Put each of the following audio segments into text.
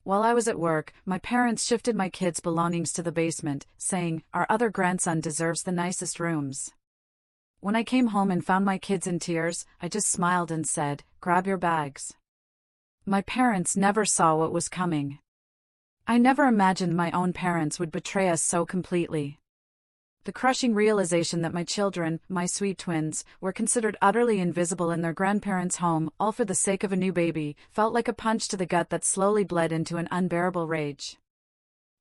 While I was at work, my parents shifted my kids' belongings to the basement, saying, "Our other grandson deserves the nicest rooms." When I came home and found my kids in tears, I just smiled and said, "Grab your bags." My parents never saw what was coming. I never imagined my own parents would betray us so completely. The crushing realization that my children, my sweet twins, were considered utterly invisible in their grandparents' home, all for the sake of a new baby, felt like a punch to the gut that slowly bled into an unbearable rage.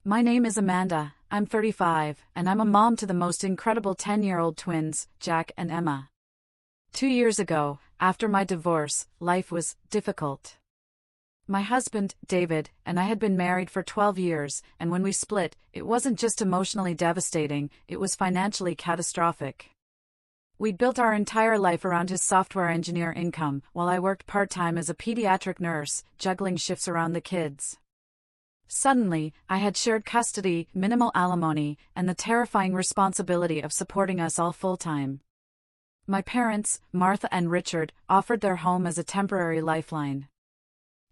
My name is Amanda, I'm 35, and I'm a mom to the most incredible 10-year-old twins, Jack and Emma. 2 years ago, after my divorce, life was difficult. My husband, David, and I had been married for 12 years, and when we split, it wasn't just emotionally devastating, it was financially catastrophic. We'd built our entire life around his software engineer income, while I worked part-time as a pediatric nurse, juggling shifts around the kids. Suddenly, I had shared custody, minimal alimony, and the terrifying responsibility of supporting us all full-time. My parents, Martha and Richard, offered their home as a temporary lifeline.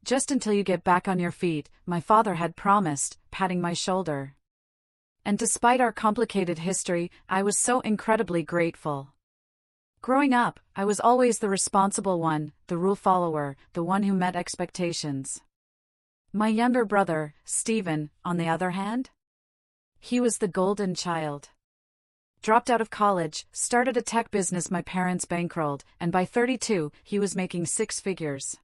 "Just until you get back on your feet," my father had promised, patting my shoulder. And despite our complicated history, I was so incredibly grateful. Growing up, I was always the responsible one, the rule follower, the one who met expectations. My younger brother, Stephen, on the other hand? He was the golden child. Dropped out of college, started a tech business my parents bankrolled, and by 32, he was making 6 figures.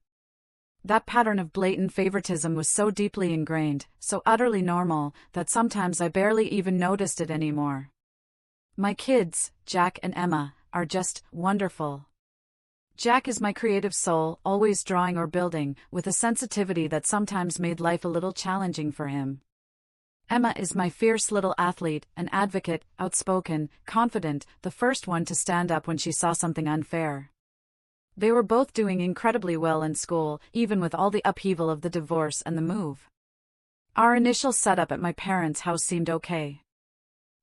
That pattern of blatant favoritism was so deeply ingrained, so utterly normal, that sometimes I barely even noticed it anymore. My kids, Jack and Emma, are just wonderful. Jack is my creative soul, always drawing or building, with a sensitivity that sometimes made life a little challenging for him. Emma is my fierce little athlete, an advocate, outspoken, confident, the first one to stand up when she saw something unfair. They were both doing incredibly well in school, even with all the upheaval of the divorce and the move. Our initial setup at my parents' house seemed okay.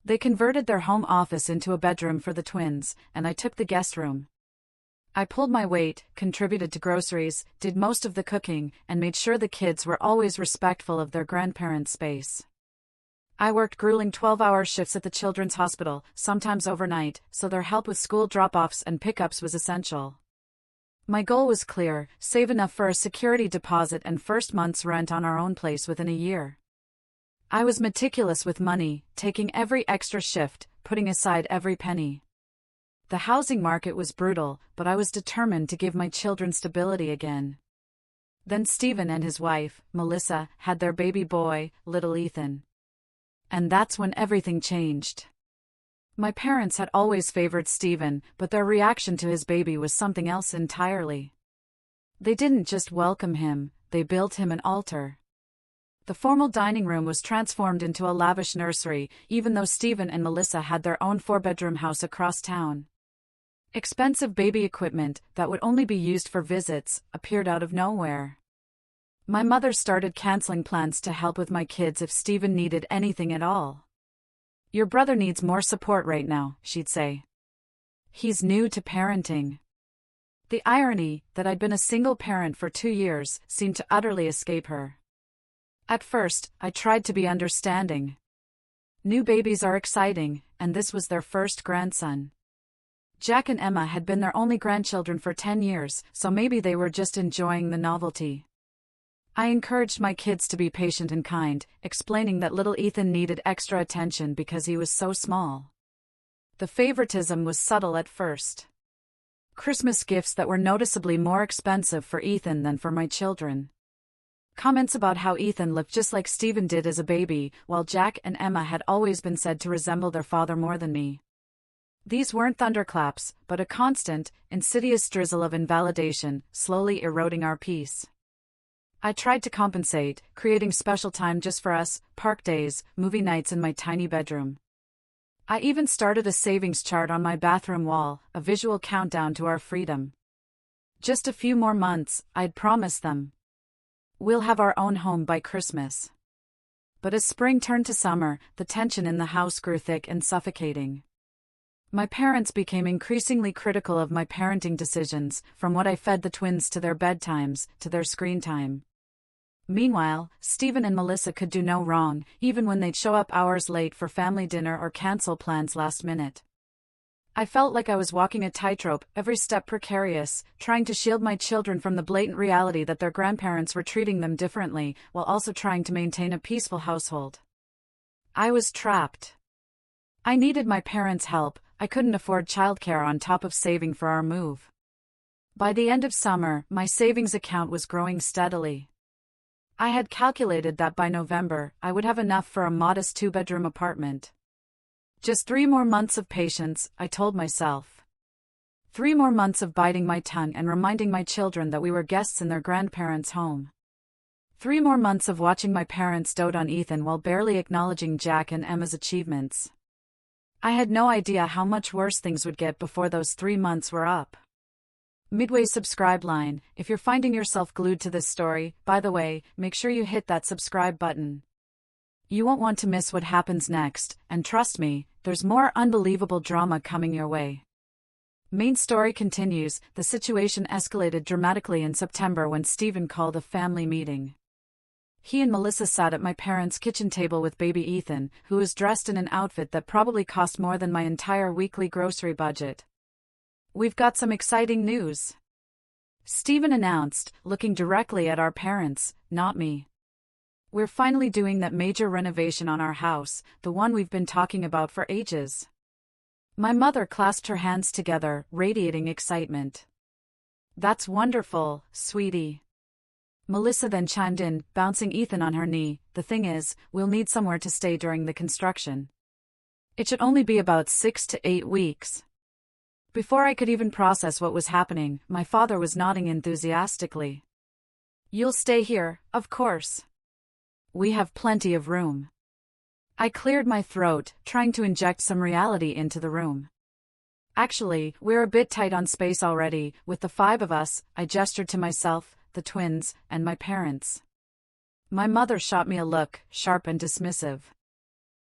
They converted their home office into a bedroom for the twins, and I took the guest room. I pulled my weight, contributed to groceries, did most of the cooking, and made sure the kids were always respectful of their grandparents' space. I worked grueling 12-hour shifts at the children's hospital, sometimes overnight, so their help with school drop-offs and pickups was essential. My goal was clear: save enough for a security deposit and first month's rent on our own place within a year. I was meticulous with money, taking every extra shift, putting aside every penny. The housing market was brutal, but I was determined to give my children stability again. Then Stephen and his wife, Melissa, had their baby boy, little Ethan. And that's when everything changed. My parents had always favored Stephen, but their reaction to his baby was something else entirely. They didn't just welcome him, they built him an altar. The formal dining room was transformed into a lavish nursery, even though Stephen and Melissa had their own 4-bedroom house across town. Expensive baby equipment, that would only be used for visits, appeared out of nowhere. My mother started canceling plans to help with my kids if Stephen needed anything at all. "Your brother needs more support right now," she'd say. "He's new to parenting." The irony, that I'd been a single parent for 2 years, seemed to utterly escape her. At first, I tried to be understanding. New babies are exciting, and this was their first grandson. Jack and Emma had been their only grandchildren for 10 years, so maybe they were just enjoying the novelty. I encouraged my kids to be patient and kind, explaining that little Ethan needed extra attention because he was so small. The favoritism was subtle at first. Christmas gifts that were noticeably more expensive for Ethan than for my children. Comments about how Ethan looked just like Stephen did as a baby, while Jack and Emma had always been said to resemble their father more than me. These weren't thunderclaps, but a constant, insidious drizzle of invalidation, slowly eroding our peace. I tried to compensate, creating special time just for us, park days, movie nights in my tiny bedroom. I even started a savings chart on my bathroom wall, a visual countdown to our freedom. Just a few more months, I'd promised them. We'll have our own home by Christmas. But as spring turned to summer, the tension in the house grew thick and suffocating. My parents became increasingly critical of my parenting decisions, from what I fed the twins to their bedtimes, to their screen time. Meanwhile, Stephen and Melissa could do no wrong, even when they'd show up hours late for family dinner or cancel plans last minute. I felt like I was walking a tightrope, every step precarious, trying to shield my children from the blatant reality that their grandparents were treating them differently, while also trying to maintain a peaceful household. I was trapped. I needed my parents' help. I couldn't afford childcare on top of saving for our move. By the end of summer, my savings account was growing steadily. I had calculated that by November, I would have enough for a modest 2-bedroom apartment. Just 3 more months of patience, I told myself. 3 more months of biting my tongue and reminding my children that we were guests in their grandparents' home. 3 more months of watching my parents dote on Ethan while barely acknowledging Jack and Emma's achievements. I had no idea how much worse things would get before those 3 months were up. Midway subscribe line. If you're finding yourself glued to this story, by the way, make sure you hit that subscribe button. You won't want to miss what happens next, and trust me, there's more unbelievable drama coming your way. Main story continues. The situation escalated dramatically in September when Stephen called a family meeting. He and Melissa sat at my parents' kitchen table with baby Ethan, who was dressed in an outfit that probably cost more than my entire weekly grocery budget. "We've got some exciting news," Stephen announced, looking directly at our parents, not me. "We're finally doing that major renovation on our house, the one we've been talking about for ages." My mother clasped her hands together, radiating excitement. "That's wonderful, sweetie." Melissa then chimed in, bouncing Ethan on her knee. "The thing is, we'll need somewhere to stay during the construction. It should only be about 6 to 8 weeks. Before I could even process what was happening, my father was nodding enthusiastically. "You'll stay here, of course. We have plenty of room." I cleared my throat, trying to inject some reality into the room. "Actually, we're a bit tight on space already, with the 5 of us," I gestured to myself, the twins, and my parents. My mother shot me a look, sharp and dismissive.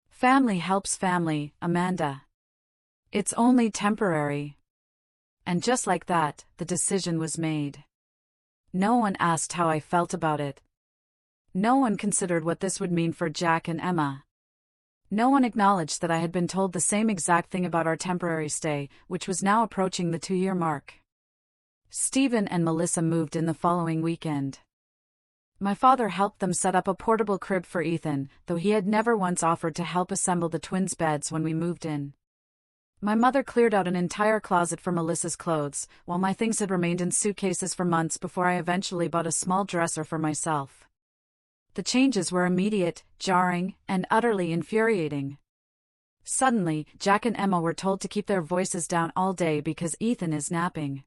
"Family helps family, Amanda. It's only temporary." And just like that, the decision was made. No one asked how I felt about it. No one considered what this would mean for Jack and Emma. No one acknowledged that I had been told the same exact thing about our temporary stay, which was now approaching the 2-year mark. Stephen and Melissa moved in the following weekend. My father helped them set up a portable crib for Ethan, though he had never once offered to help assemble the twins' beds when we moved in. My mother cleared out an entire closet for Melissa's clothes, while my things had remained in suitcases for months before I eventually bought a small dresser for myself. The changes were immediate, jarring, and utterly infuriating. Suddenly, Jack and Emma were told to keep their voices down all day because Ethan is napping.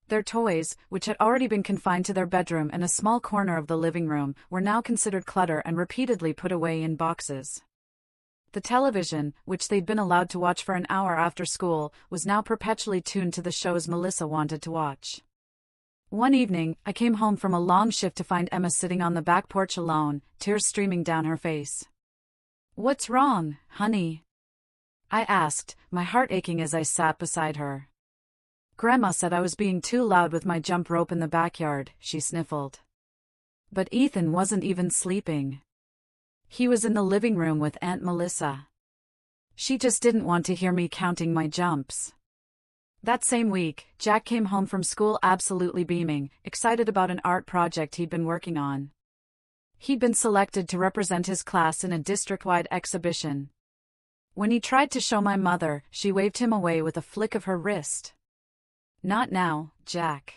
Their toys, which had already been confined to their bedroom and a small corner of the living room, were now considered clutter and repeatedly put away in boxes. The television, which they'd been allowed to watch for an hour after school, was now perpetually tuned to the shows Melissa wanted to watch. One evening, I came home from a long shift to find Emma sitting on the back porch alone, tears streaming down her face. "What's wrong, honey?" I asked, my heart aching as I sat beside her. "Grandma said I was being too loud with my jump rope in the backyard," she sniffled. But Ethan wasn't even sleeping. He was in the living room with Aunt Melissa. She just didn't want to hear me counting my jumps. That same week, Jack came home from school absolutely beaming, excited about an art project he'd been working on. He'd been selected to represent his class in a district-wide exhibition. When he tried to show my mother, she waved him away with a flick of her wrist. "Not now, Jack.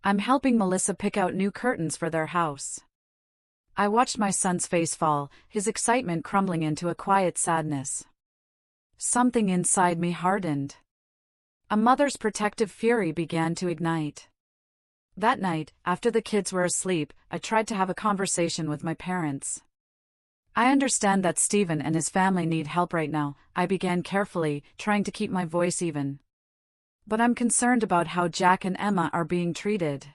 I'm helping Melissa pick out new curtains for their house." I watched my son's face fall, his excitement crumbling into a quiet sadness. Something inside me hardened. A mother's protective fury began to ignite. That night, after the kids were asleep, I tried to have a conversation with my parents. "I understand that Stephen and his family need help right now," I began carefully, trying to keep my voice even. "But I'm concerned about how Jack and Emma are being treated.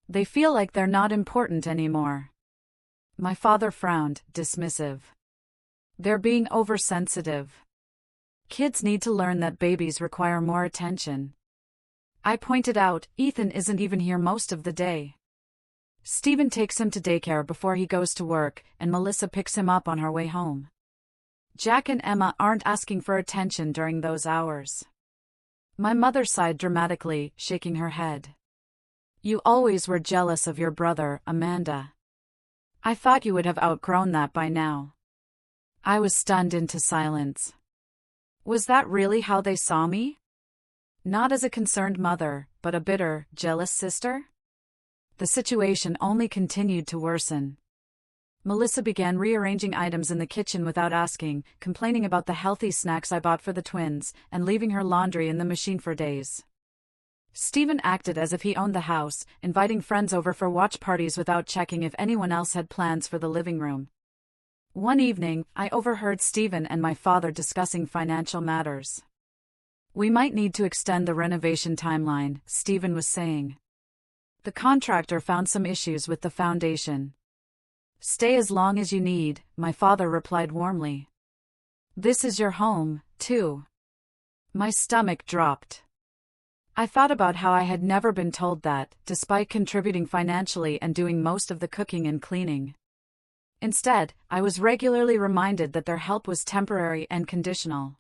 They feel like they're not important anymore." My father frowned, dismissive. "They're being oversensitive. Kids need to learn that babies require more attention." I pointed out, "Ethan isn't even here most of the day." Stephen takes him to daycare before he goes to work, and Melissa picks him up on her way home. Jack and Emma aren't asking for attention during those hours. My mother sighed dramatically, shaking her head. You always were jealous of your brother, Amanda. I thought you would have outgrown that by now. I was stunned into silence. Was that really how they saw me? Not as a concerned mother, but a bitter, jealous sister? The situation only continued to worsen. Melissa began rearranging items in the kitchen without asking, complaining about the healthy snacks I bought for the twins, and leaving her laundry in the machine for days. Stephen acted as if he owned the house, inviting friends over for watch parties without checking if anyone else had plans for the living room. One evening, I overheard Stephen and my father discussing financial matters. We might need to extend the renovation timeline, Stephen was saying. The contractor found some issues with the foundation. Stay as long as you need, my father replied warmly. This is your home, too. My stomach dropped. I thought about how I had never been told that, despite contributing financially and doing most of the cooking and cleaning. Instead, I was regularly reminded that their help was temporary and conditional.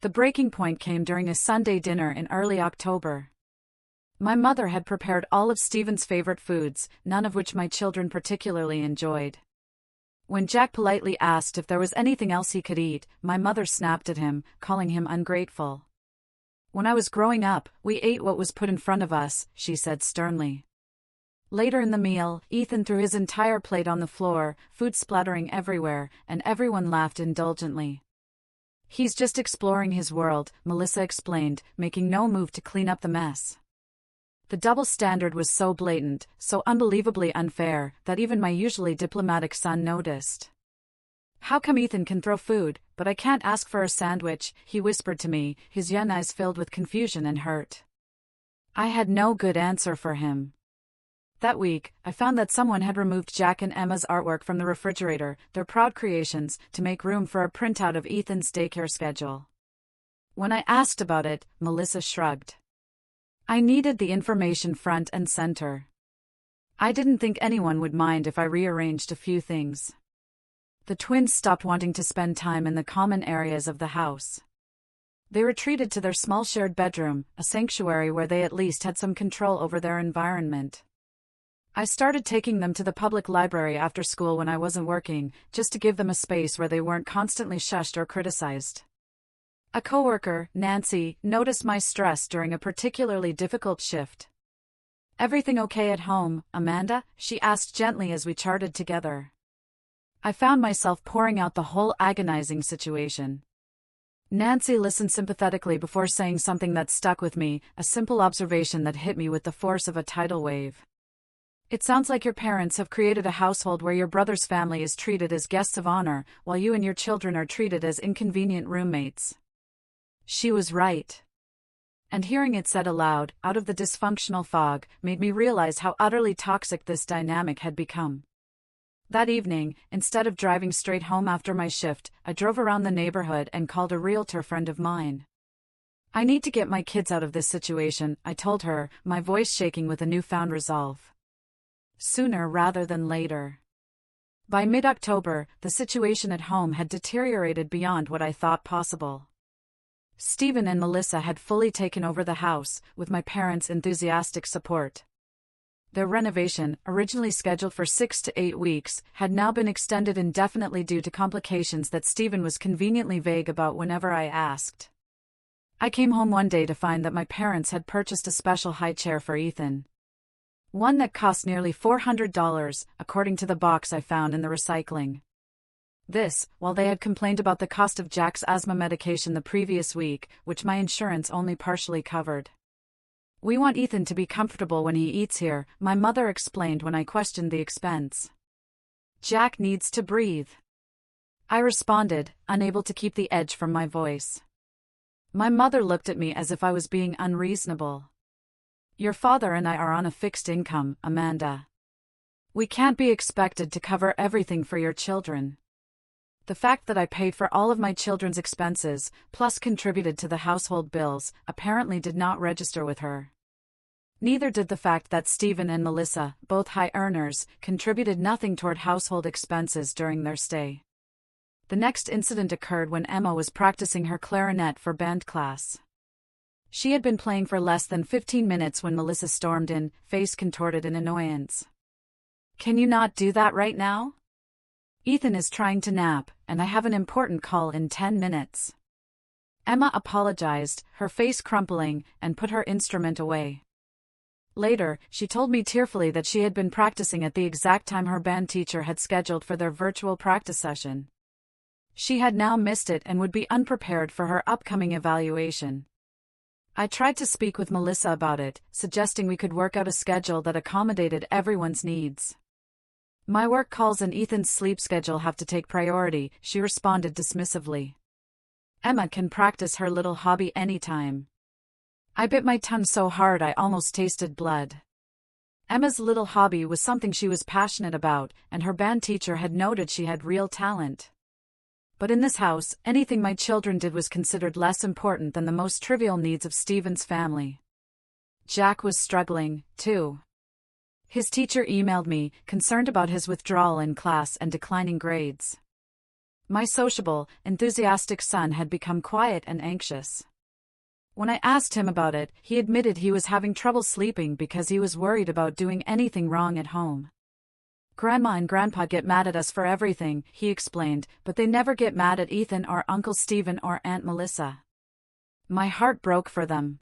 The breaking point came during a Sunday dinner in early October. My mother had prepared all of Stephen's favorite foods, none of which my children particularly enjoyed. When Jack politely asked if there was anything else he could eat, my mother snapped at him, calling him ungrateful. When I was growing up, we ate what was put in front of us, she said sternly. Later in the meal, Ethan threw his entire plate on the floor, food splattering everywhere, and everyone laughed indulgently. He's just exploring his world, Melissa explained, making no move to clean up the mess. The double standard was so blatant, so unbelievably unfair, that even my usually diplomatic son noticed. How come Ethan can throw food, but I can't ask for a sandwich, he whispered to me, his young eyes filled with confusion and hurt. I had no good answer for him. That week, I found that someone had removed Jack and Emma's artwork from the refrigerator, their proud creations, to make room for a printout of Ethan's daycare schedule. When I asked about it, Melissa shrugged. I needed the information front and center. I didn't think anyone would mind if I rearranged a few things. The twins stopped wanting to spend time in the common areas of the house. They retreated to their small shared bedroom, a sanctuary where they at least had some control over their environment. I started taking them to the public library after school when I wasn't working, just to give them a space where they weren't constantly shushed or criticized. A coworker, Nancy, noticed my stress during a particularly difficult shift. Everything okay at home, Amanda? She asked gently as we charted together. I found myself pouring out the whole agonizing situation. Nancy listened sympathetically before saying something that stuck with me, a simple observation that hit me with the force of a tidal wave. It sounds like your parents have created a household where your brother's family is treated as guests of honor, while you and your children are treated as inconvenient roommates. She was right. And hearing it said aloud, out of the dysfunctional fog, made me realize how utterly toxic this dynamic had become. That evening, instead of driving straight home after my shift, I drove around the neighborhood and called a realtor friend of mine. I need to get my kids out of this situation, I told her, my voice shaking with a newfound resolve. Sooner rather than later. By mid-October, the situation at home had deteriorated beyond what I thought possible. Stephen and Melissa had fully taken over the house, with my parents' enthusiastic support. Their renovation, originally scheduled for 6 to 8 weeks, had now been extended indefinitely due to complications that Stephen was conveniently vague about whenever I asked. I came home one day to find that my parents had purchased a special high chair for Ethan. One that cost nearly $400, according to the box I found in the recycling. This, while they had complained about the cost of Jack's asthma medication the previous week, which my insurance only partially covered. We want Ethan to be comfortable when he eats here, my mother explained when I questioned the expense. Jack needs to breathe. I responded, unable to keep the edge from my voice. My mother looked at me as if I was being unreasonable. Your father and I are on a fixed income, Amanda. We can't be expected to cover everything for your children. The fact that I paid for all of my children's expenses, plus contributed to the household bills, apparently did not register with her. Neither did the fact that Stephen and Melissa, both high earners, contributed nothing toward household expenses during their stay. The next incident occurred when Emma was practicing her clarinet for band class. She had been playing for less than 15 minutes when Melissa stormed in, face contorted in annoyance. "Can you not do that right now? Ethan is trying to nap, and I have an important call in 10 minutes. Emma apologized, her face crumpling, and put her instrument away. Later, she told me tearfully that she had been practicing at the exact time her band teacher had scheduled for their virtual practice session. She had now missed it and would be unprepared for her upcoming evaluation. I tried to speak with Melissa about it, suggesting we could work out a schedule that accommodated everyone's needs. "My work calls and Ethan's sleep schedule have to take priority," she responded dismissively. "Emma can practice her little hobby anytime." I bit my tongue so hard I almost tasted blood. Emma's little hobby was something she was passionate about, and her band teacher had noted she had real talent. But in this house, anything my children did was considered less important than the most trivial needs of Stephen's family. Jack was struggling, too. His teacher emailed me, concerned about his withdrawal in class and declining grades. My sociable, enthusiastic son had become quiet and anxious. When I asked him about it, he admitted he was having trouble sleeping because he was worried about doing anything wrong at home. "Grandma and Grandpa get mad at us for everything," he explained, "but they never get mad at Ethan or Uncle Stephen or Aunt Melissa." My heart broke for them.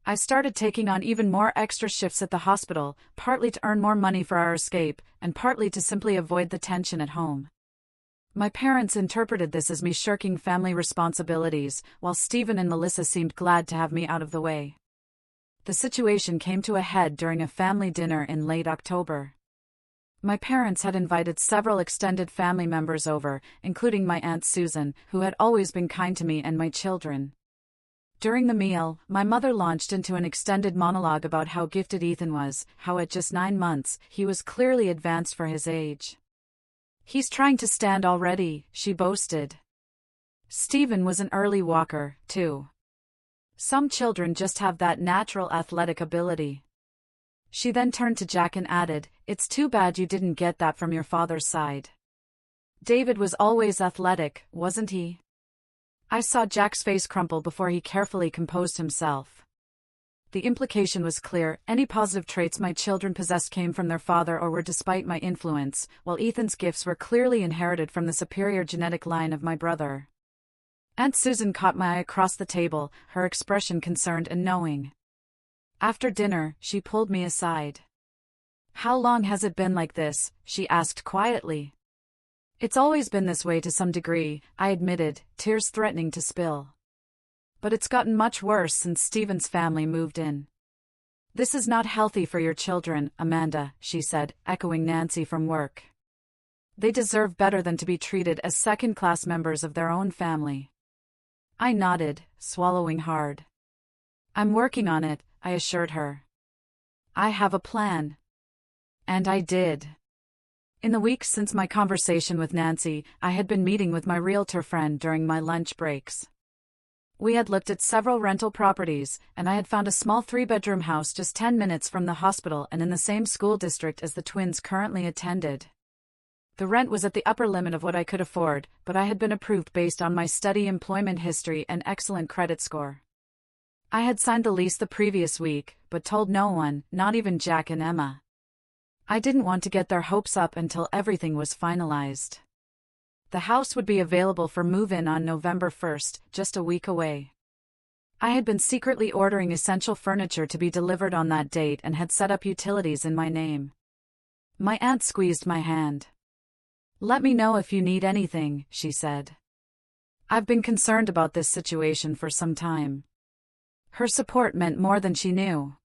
I started taking on even more extra shifts at the hospital, partly to earn more money for our escape, and partly to simply avoid the tension at home. My parents interpreted this as me shirking family responsibilities, while Stephen and Melissa seemed glad to have me out of the way. The situation came to a head during a family dinner in late October. My parents had invited several extended family members over, including my Aunt Susan, who had always been kind to me and my children. During the meal, my mother launched into an extended monologue about how gifted Ethan was, how at just 9 months, he was clearly advanced for his age. "He's trying to stand already," she boasted. Stephen was an early walker, too. "Some children just have that natural athletic ability." She then turned to Jack and added, "It's too bad you didn't get that from your father's side. David was always athletic, wasn't he?" I saw Jack's face crumple before he carefully composed himself. The implication was clear: any positive traits my children possessed came from their father or were despite my influence, while Ethan's gifts were clearly inherited from the superior genetic line of my brother. Aunt Susan caught my eye across the table, her expression concerned and knowing. After dinner, she pulled me aside. "How long has it been like this?" she asked quietly. "It's always been this way to some degree," I admitted, tears threatening to spill. "But it's gotten much worse since Stephen's family moved in." "This is not healthy for your children, Amanda," she said, echoing Nancy from work. "They deserve better than to be treated as second-class members of their own family." I nodded, swallowing hard. "I'm working on it," I assured her. "I have a plan." And I did. In the weeks since my conversation with Nancy, I had been meeting with my realtor friend during my lunch breaks. We had looked at several rental properties, and I had found a small 3-bedroom house just 10 minutes from the hospital and in the same school district as the twins currently attended. The rent was at the upper limit of what I could afford, but I had been approved based on my steady employment history and excellent credit score. I had signed the lease the previous week, but told no one, not even Jack and Emma. I didn't want to get their hopes up until everything was finalized. The house would be available for move-in on November 1st, just a week away. I had been secretly ordering essential furniture to be delivered on that date and had set up utilities in my name. My aunt squeezed my hand. "Let me know if you need anything," she said. "I've been concerned about this situation for some time." Her support meant more than she knew.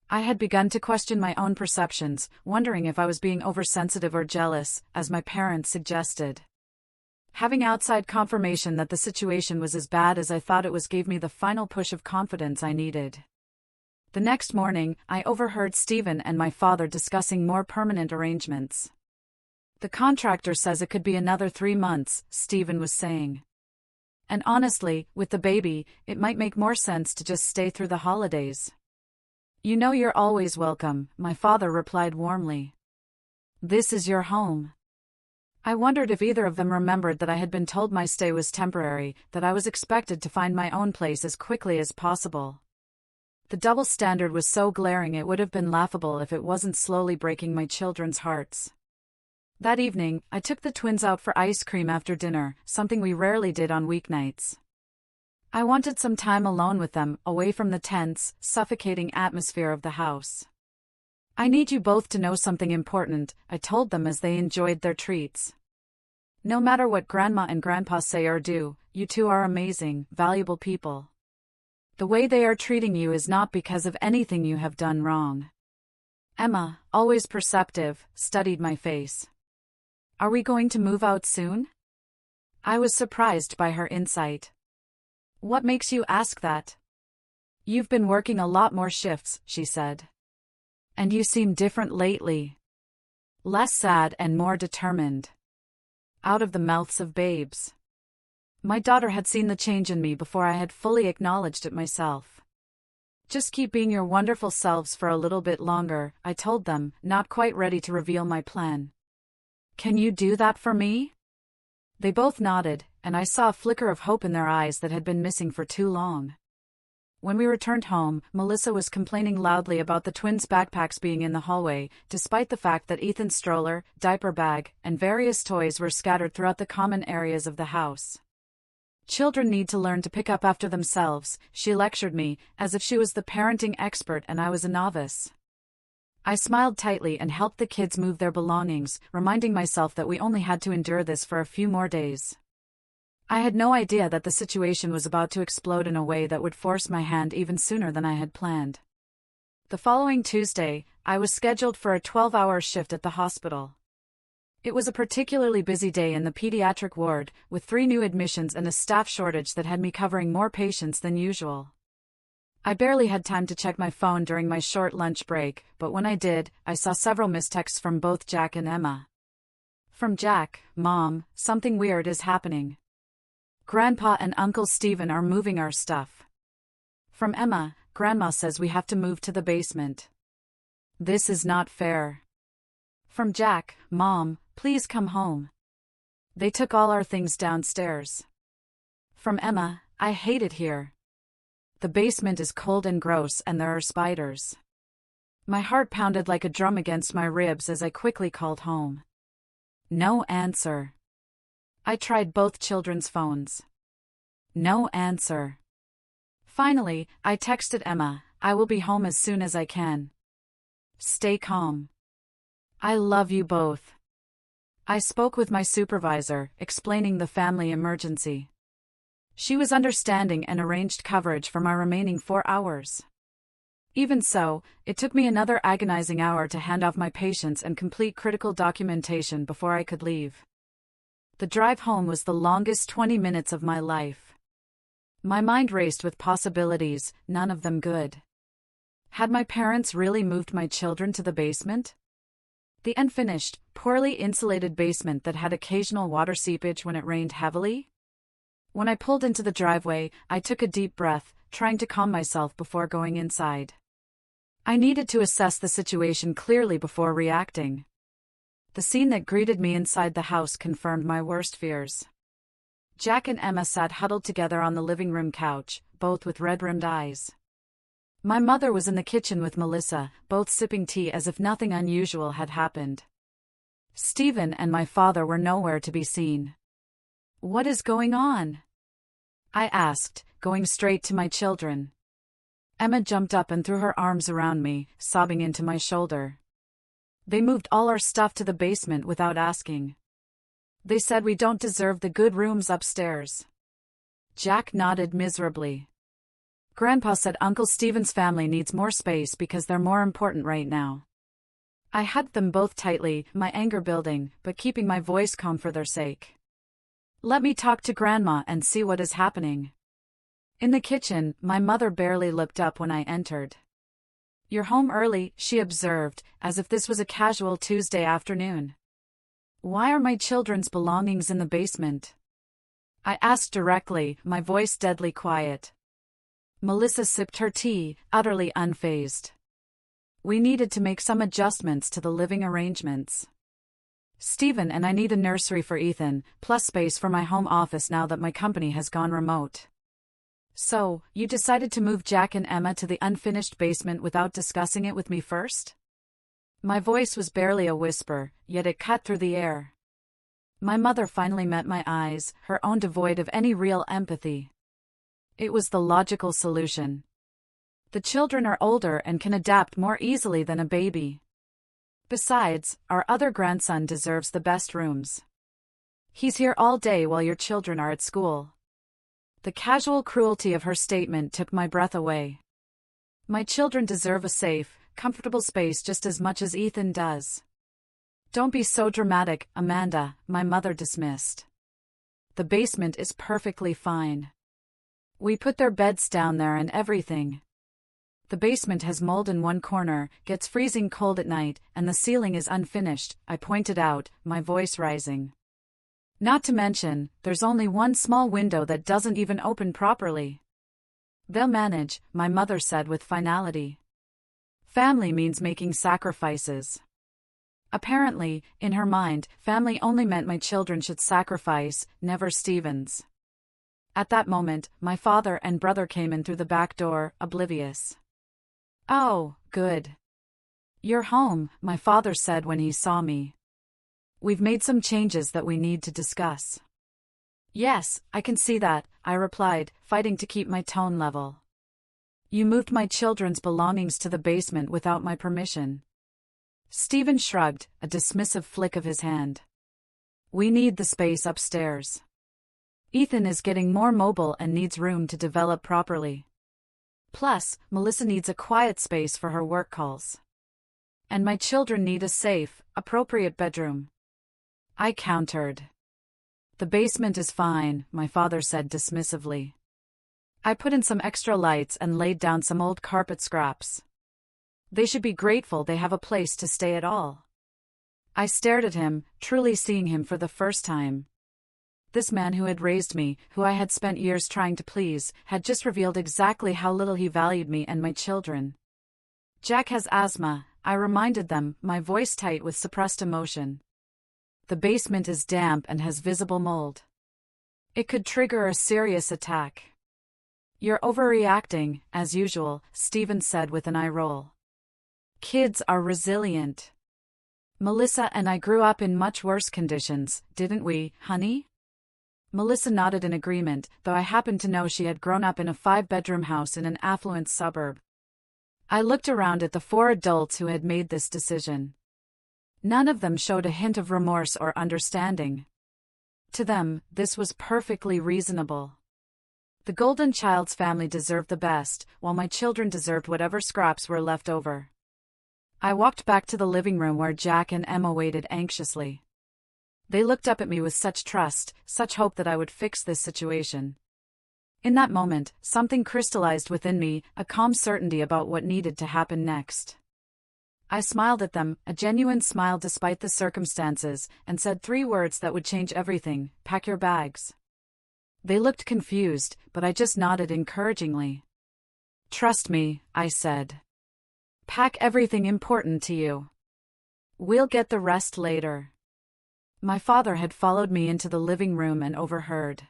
I had begun to question my own perceptions, wondering if I was being oversensitive or jealous, as my parents suggested. Having outside confirmation that the situation was as bad as I thought it was gave me the final push of confidence I needed. The next morning, I overheard Stephen and my father discussing more permanent arrangements. "The contractor says it could be another 3 months, Stephen was saying. "And honestly, with the baby, it might make more sense to just stay through the holidays." You know you're always welcome, my father replied warmly. This is your home. I wondered if either of them remembered that I had been told my stay was temporary, that I was expected to find my own place as quickly as possible. The double standard was so glaring it would have been laughable if it wasn't slowly breaking my children's hearts. That evening, I took the twins out for ice cream after dinner, something we rarely did on weeknights. I wanted some time alone with them, away from the tense, suffocating atmosphere of the house. I need you both to know something important, I told them as they enjoyed their treats. No matter what Grandma and Grandpa say or do, you two are amazing, valuable people. The way they are treating you is not because of anything you have done wrong. Emma, always perceptive, studied my face. Are we going to move out soon? I was surprised by her insight. What makes you ask that? You've been working a lot more shifts, she said. And you seem different lately. Less sad and more determined. Out of the mouths of babes. My daughter had seen the change in me before I had fully acknowledged it myself. Just keep being your wonderful selves for a little bit longer, I told them, not quite ready to reveal my plan. Can you do that for me? They both nodded, and I saw a flicker of hope in their eyes that had been missing for too long. When we returned home, Melissa was complaining loudly about the twins' backpacks being in the hallway, despite the fact that Ethan's stroller, diaper bag, and various toys were scattered throughout the common areas of the house. Children need to learn to pick up after themselves, she lectured me, as if she was the parenting expert and I was a novice. I smiled tightly and helped the kids move their belongings, reminding myself that we only had to endure this for a few more days. I had no idea that the situation was about to explode in a way that would force my hand even sooner than I had planned. The following Tuesday, I was scheduled for a 12-hour shift at the hospital. It was a particularly busy day in the pediatric ward, with 3 new admissions and a staff shortage that had me covering more patients than usual. I barely had time to check my phone during my short lunch break, but when I did, I saw several missed texts from both Jack and Emma. From Jack, Mom, something weird is happening. Grandpa and Uncle Stephen are moving our stuff. From Emma, Grandma says we have to move to the basement. This is not fair. From Jack, Mom, please come home. They took all our things downstairs. From Emma, I hate it here. The basement is cold and gross and there are spiders. My heart pounded like a drum against my ribs as I quickly called home. No answer. I tried both children's phones. No answer. Finally, I texted Emma, I will be home as soon as I can. Stay calm. I love you both. I spoke with my supervisor, explaining the family emergency. She was understanding and arranged coverage for my remaining 4 hours. Even so, it took me another agonizing hour to hand off my patients and complete critical documentation before I could leave. The drive home was the longest 20 minutes of my life. My mind raced with possibilities, none of them good. Had my parents really moved my children to the basement? The unfinished, poorly insulated basement that had occasional water seepage when it rained heavily? When I pulled into the driveway, I took a deep breath, trying to calm myself before going inside. I needed to assess the situation clearly before reacting. The scene that greeted me inside the house confirmed my worst fears. Jack and Emma sat huddled together on the living room couch, both with red-rimmed eyes. My mother was in the kitchen with Melissa, both sipping tea as if nothing unusual had happened. Stephen and my father were nowhere to be seen. What is going on? I asked, going straight to my children. Emma jumped up and threw her arms around me, sobbing into my shoulder. They moved all our stuff to the basement without asking. They said we don't deserve the good rooms upstairs. Jack nodded miserably. Grandpa said Uncle Stephen's family needs more space because they're more important right now. I hugged them both tightly, my anger building, but keeping my voice calm for their sake. Let me talk to Grandma and see what is happening. In the kitchen, my mother barely looked up when I entered. You're home early, she observed, as if this was a casual Tuesday afternoon. Why are my children's belongings in the basement? I asked directly, my voice deadly quiet. Melissa sipped her tea, utterly unfazed. We needed to make some adjustments to the living arrangements. Stephen and I need a nursery for Ethan, plus space for my home office now that my company has gone remote. So, you decided to move Jack and Emma to the unfinished basement without discussing it with me first? My voice was barely a whisper, yet it cut through the air. My mother finally met my eyes, her own devoid of any real empathy. It was the logical solution. The children are older and can adapt more easily than a baby. Besides, our other grandson deserves the best rooms. He's here all day while your children are at school. The casual cruelty of her statement took my breath away. My children deserve a safe, comfortable space just as much as Ethan does. Don't be so dramatic, Amanda, my mother dismissed. The basement is perfectly fine. We put their beds down there and everything. The basement has mold in one corner, gets freezing cold at night, and the ceiling is unfinished, I pointed out, my voice rising. Not to mention, there's only one small window that doesn't even open properly. They'll manage, my mother said with finality. Family means making sacrifices. Apparently, in her mind, family only meant my children should sacrifice, never Stephen's. At that moment, my father and brother came in through the back door, oblivious. Oh, good. You're home, my father said when he saw me. We've made some changes that we need to discuss. Yes, I can see that, I replied, fighting to keep my tone level. You moved my children's belongings to the basement without my permission. Stephen shrugged, a dismissive flick of his hand. We need the space upstairs. Ethan is getting more mobile and needs room to develop properly. Plus, Melissa needs a quiet space for her work calls. And my children need a safe, appropriate bedroom. I countered. The basement is fine, my father said dismissively. I put in some extra lights and laid down some old carpet scraps. They should be grateful they have a place to stay at all. I stared at him, truly seeing him for the first time. This man who had raised me, who I had spent years trying to please, had just revealed exactly how little he valued me and my children. Jack has asthma, I reminded them, my voice tight with suppressed emotion. The basement is damp and has visible mold. It could trigger a serious attack. You're overreacting, as usual, Stephen said with an eye roll. Kids are resilient. Melissa and I grew up in much worse conditions, didn't we, honey? Melissa nodded in agreement, though I happened to know she had grown up in a 5-bedroom house in an affluent suburb. I looked around at the 4 adults who had made this decision. None of them showed a hint of remorse or understanding. To them, this was perfectly reasonable. The golden child's family deserved the best, while my children deserved whatever scraps were left over. I walked back to the living room where Jack and Emma waited anxiously. They looked up at me with such trust, such hope that I would fix this situation. In that moment, something crystallized within me, a calm certainty about what needed to happen next. I smiled at them, a genuine smile despite the circumstances, and said 3 words that would change everything: pack your bags. They looked confused, but I just nodded encouragingly. Trust me, I said. Pack everything important to you. We'll get the rest later. My father had followed me into the living room and overheard.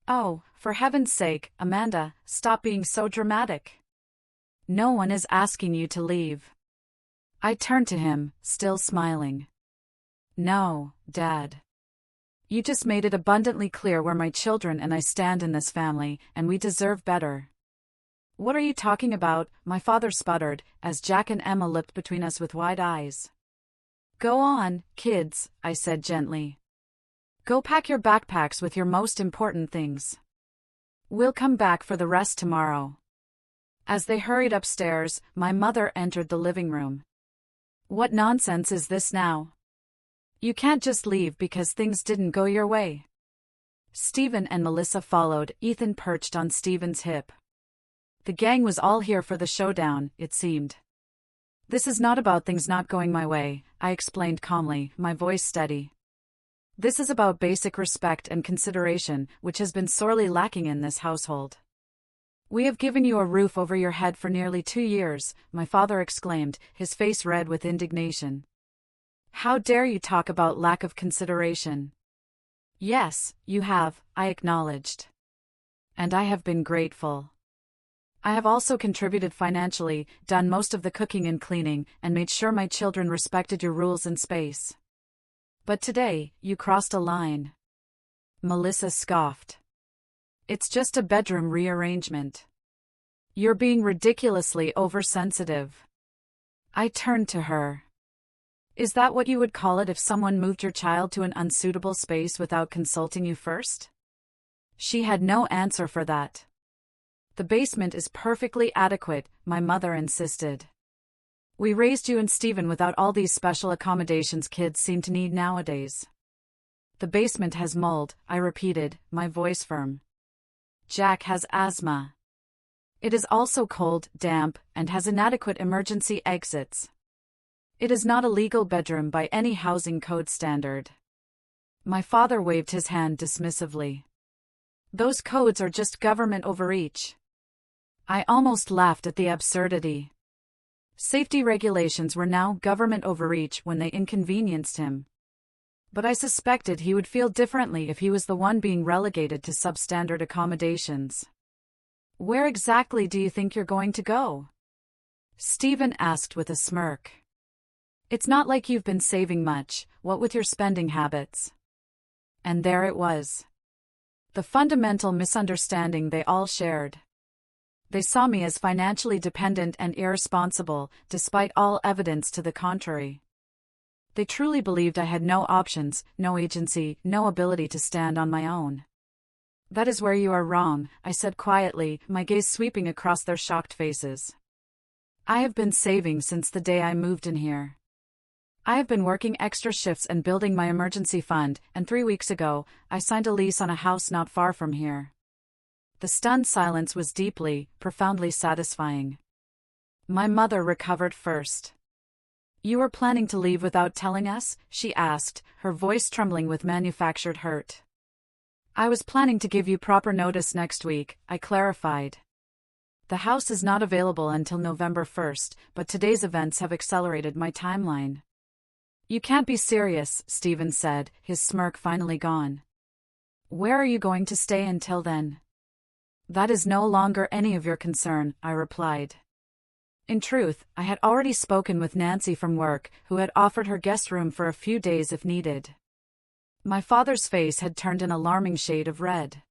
Oh, for heaven's sake, Amanda, stop being so dramatic. No one is asking you to leave. I turned to him, still smiling. No, Dad. You just made it abundantly clear where my children and I stand in this family, and we deserve better. What are you talking about? My father sputtered, as Jack and Emma looked between us with wide eyes. Go on, kids, I said gently. Go pack your backpacks with your most important things. We'll come back for the rest tomorrow. As they hurried upstairs, my mother entered the living room. What nonsense is this now? You can't just leave because things didn't go your way. Stephen and Melissa followed, Ethan perched on Stephen's hip. The gang was all here for the showdown, it seemed. This is not about things not going my way, I explained calmly, my voice steady. This is about basic respect and consideration, which has been sorely lacking in this household. "We have given you a roof over your head for nearly 2 years," my father exclaimed, his face red with indignation. "How dare you talk about lack of consideration?" "Yes, you have," I acknowledged. "And I have been grateful. I have also contributed financially, done most of the cooking and cleaning, and made sure my children respected your rules and space. But today, you crossed a line." Melissa scoffed. "It's just a bedroom rearrangement. You're being ridiculously oversensitive." I turned to her. "Is that what you would call it if someone moved your child to an unsuitable space without consulting you first?" She had no answer for that. "The basement is perfectly adequate," my mother insisted. "We raised you and Stephen without all these special accommodations kids seem to need nowadays." "The basement has mold," I repeated, my voice firm. "Jack has asthma. It is also cold, damp, and has inadequate emergency exits. It is not a legal bedroom by any housing code standard." My father waved his hand dismissively. "Those codes are just government overreach." I almost laughed at the absurdity. Safety regulations were now government overreach when they inconvenienced him. But I suspected he would feel differently if he was the one being relegated to substandard accommodations. "Where exactly do you think you're going to go?" Stephen asked with a smirk. "It's not like you've been saving much, what with your spending habits." And there it was. The fundamental misunderstanding they all shared. They saw me as financially dependent and irresponsible, despite all evidence to the contrary. They truly believed I had no options, no agency, no ability to stand on my own. "That is where you are wrong," I said quietly, my gaze sweeping across their shocked faces. "I have been saving since the day I moved in here. I have been working extra shifts and building my emergency fund, and 3 weeks ago, I signed a lease on a house not far from here." The stunned silence was deeply, profoundly satisfying. My mother recovered first. "You were planning to leave without telling us?" she asked, her voice trembling with manufactured hurt. "I was planning to give you proper notice next week," I clarified. "The house is not available until November 1st, but today's events have accelerated my timeline." "You can't be serious," Stephen said, his smirk finally gone. "Where are you going to stay until then?" "That is no longer any of your concern," I replied. In truth, I had already spoken with Nancy from work, who had offered her guest room for a few days if needed. My father's face had turned an alarming shade of red.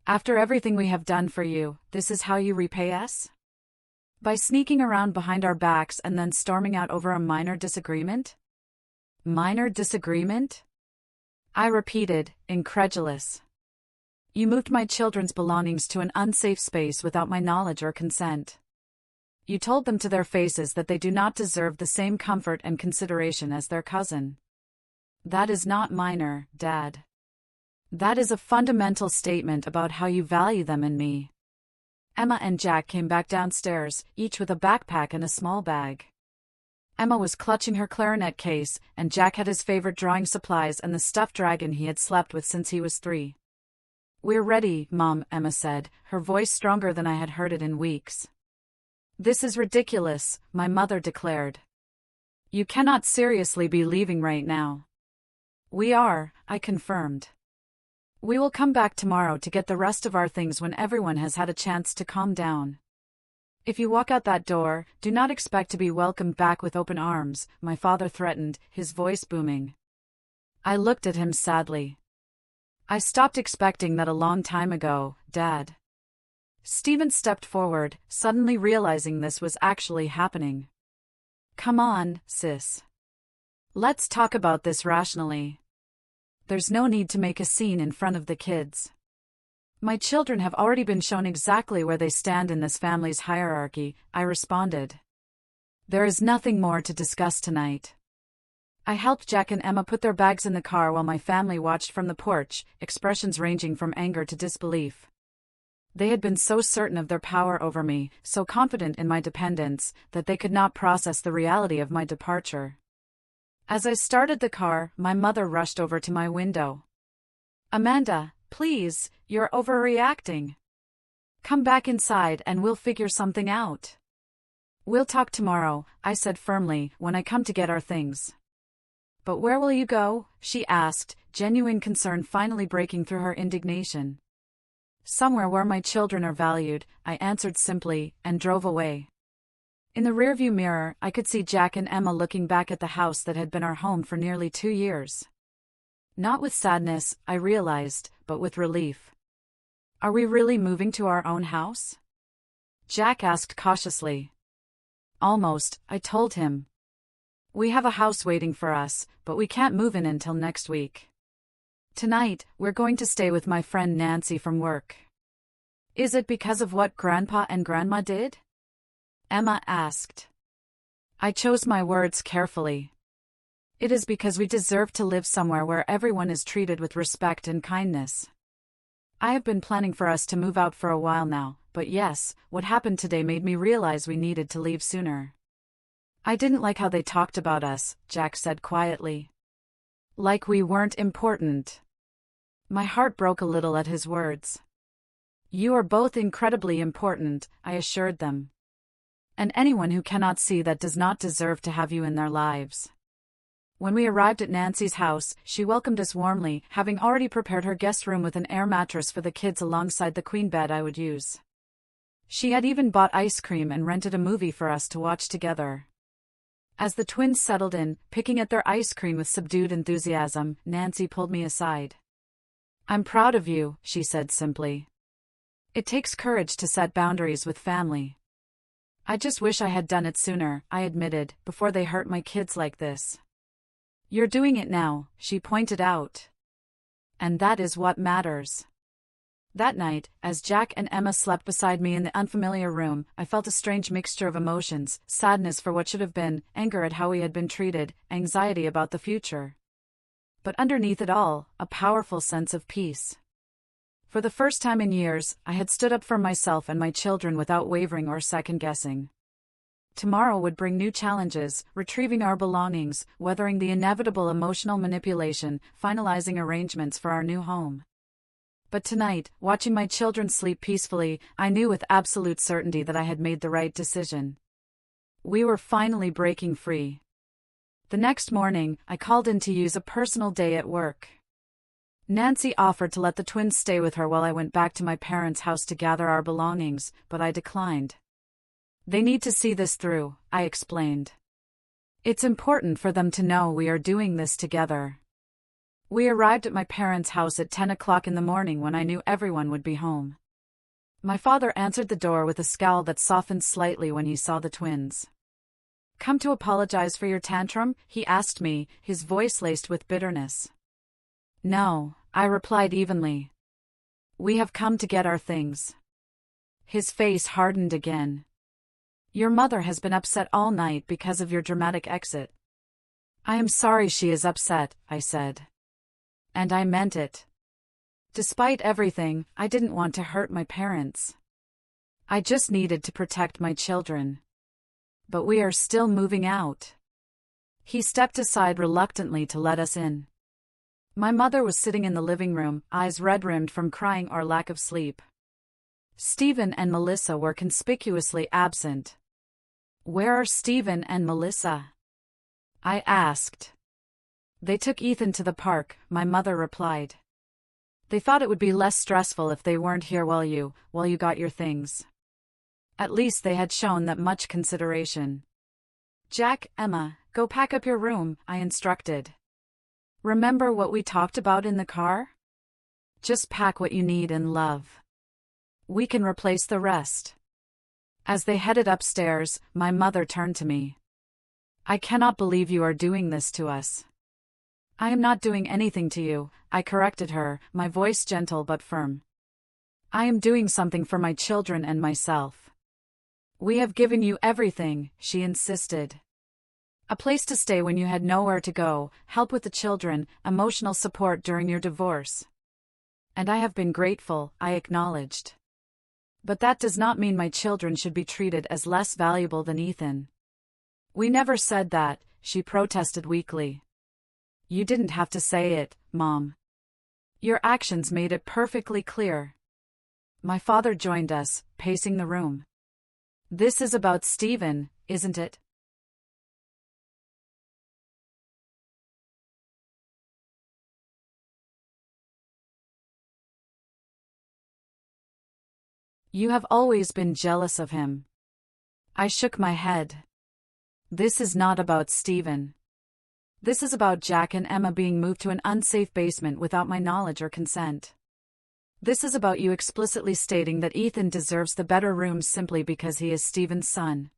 "After everything we have done for you, this is how you repay us? By sneaking around behind our backs and then storming out over a minor disagreement?" "Minor disagreement?" I repeated, incredulous. "You moved my children's belongings to an unsafe space without my knowledge or consent. You told them to their faces that they do not deserve the same comfort and consideration as their cousin. That is not minor, Dad. That is a fundamental statement about how you value them and me." Emma and Jack came back downstairs, each with a backpack and a small bag. Emma was clutching her clarinet case, and Jack had his favorite drawing supplies and the stuffed dragon he had slept with since he was 3. "We're ready, Mom," Emma said, her voice stronger than I had heard it in weeks. "This is ridiculous," my mother declared. "You cannot seriously be leaving right now." "We are," I confirmed. "We will come back tomorrow to get the rest of our things when everyone has had a chance to calm down. If you walk out that door, do not expect to be welcomed back with open arms," my father threatened, his voice booming. I looked at him sadly. "I stopped expecting that a long time ago, Dad." Stephen stepped forward, suddenly realizing this was actually happening. "Come on, sis. Let's talk about this rationally. There's no need to make a scene in front of the kids. My children have already been shown exactly where they stand in this family's hierarchy," I responded. "There is nothing more to discuss tonight." I helped Jack and Emma put their bags in the car while my family watched from the porch, expressions ranging from anger to disbelief. They had been so certain of their power over me, so confident in my dependence, that they could not process the reality of my departure. As I started the car, my mother rushed over to my window. "Amanda, please, you're overreacting." Come back inside and we'll figure something out. We'll talk tomorrow, I said firmly, when I come to get our things. But where will you go? She asked, genuine concern finally breaking through her indignation. Somewhere where my children are valued, I answered simply, and drove away. In the rearview mirror, I could see Jack and Emma looking back at the house that had been our home for nearly 2 years. Not with sadness, I realized, but with relief. Are we really moving to our own house? Jack asked cautiously. Almost, I told him. We have a house waiting for us, but we can't move in until next week. Tonight, we're going to stay with my friend Nancy from work. Is it because of what Grandpa and Grandma did? Emma asked. I chose my words carefully. It is because we deserve to live somewhere where everyone is treated with respect and kindness. I have been planning for us to move out for a while now, but yes, what happened today made me realize we needed to leave sooner. I didn't like how they talked about us, Jack said quietly. Like we weren't important. My heart broke a little at his words. You are both incredibly important, I assured them. And anyone who cannot see that does not deserve to have you in their lives. When we arrived at Nancy's house, she welcomed us warmly, having already prepared her guest room with an air mattress for the kids alongside the queen bed I would use. She had even bought ice cream and rented a movie for us to watch together. As the twins settled in, picking at their ice cream with subdued enthusiasm, Nancy pulled me aside. I'm proud of you, she said simply. It takes courage to set boundaries with family. I just wish I had done it sooner, I admitted, before they hurt my kids like this. You're doing it now, she pointed out. And that is what matters. That night, as Jack and Emma slept beside me in the unfamiliar room, I felt a strange mixture of emotions, sadness for what should have been, anger at how we had been treated, anxiety about the future. But underneath it all, a powerful sense of peace. For the first time in years, I had stood up for myself and my children without wavering or second-guessing. Tomorrow would bring new challenges, retrieving our belongings, weathering the inevitable emotional manipulation, finalizing arrangements for our new home. But tonight, watching my children sleep peacefully, I knew with absolute certainty that I had made the right decision. We were finally breaking free. The next morning, I called in to use a personal day at work. Nancy offered to let the twins stay with her while I went back to my parents' house to gather our belongings, but I declined. They need to see this through, I explained. It's important for them to know we are doing this together. We arrived at my parents' house at 10 o'clock in the morning when I knew everyone would be home. My father answered the door with a scowl that softened slightly when he saw the twins. Come to apologize for your tantrum? He asked me, his voice laced with bitterness. No, I replied evenly. We have come to get our things. His face hardened again. Your mother has been upset all night because of your dramatic exit. I am sorry she is upset, I said. And I meant it. Despite everything, I didn't want to hurt my parents. I just needed to protect my children. But we are still moving out. He stepped aside reluctantly to let us in. My mother was sitting in the living room, eyes red-rimmed from crying or lack of sleep. Stephen and Melissa were conspicuously absent. Where are Stephen and Melissa? I asked. They took Ethan to the park, my mother replied. They thought it would be less stressful if they weren't here while you got your things. At least they had shown that much consideration. Jack, Emma, go pack up your room, I instructed. Remember what we talked about in the car? Just pack what you need and love. We can replace the rest. As they headed upstairs, my mother turned to me. I cannot believe you are doing this to us. I am not doing anything to you, I corrected her, my voice gentle but firm. I am doing something for my children and myself. We have given you everything, she insisted. A place to stay when you had nowhere to go, help with the children, emotional support during your divorce. And I have been grateful, I acknowledged. But that does not mean my children should be treated as less valuable than Ethan. We never said that, she protested weakly. You didn't have to say it, Mom. Your actions made it perfectly clear. My father joined us, pacing the room. This is about Stephen, isn't it? You have always been jealous of him. I shook my head. This is not about Stephen. This is about Jack and Emma being moved to an unsafe basement without my knowledge or consent. This is about you explicitly stating that Ethan deserves the better rooms simply because he is Stephen's son.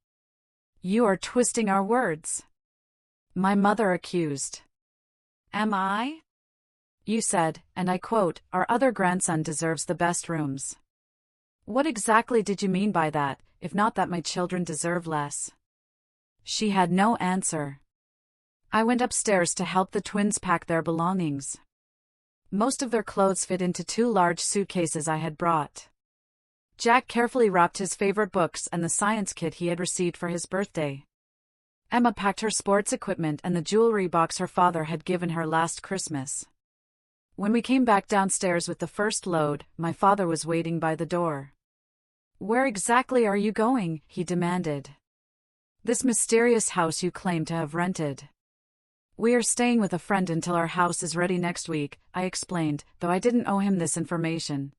You are twisting our words. My mother accused. Am I? You said, and I quote, our other grandson deserves the best rooms. What exactly did you mean by that, if not that my children deserve less? She had no answer. I went upstairs to help the twins pack their belongings. Most of their clothes fit into 2 large suitcases I had brought. Jack carefully wrapped his favorite books and the science kit he had received for his birthday. Emma packed her sports equipment and the jewelry box her father had given her last Christmas. When we came back downstairs with the first load, my father was waiting by the door. Where exactly are you going? He demanded. This mysterious house you claim to have rented. We are staying with a friend until our house is ready next week, I explained, though I didn't owe him this information.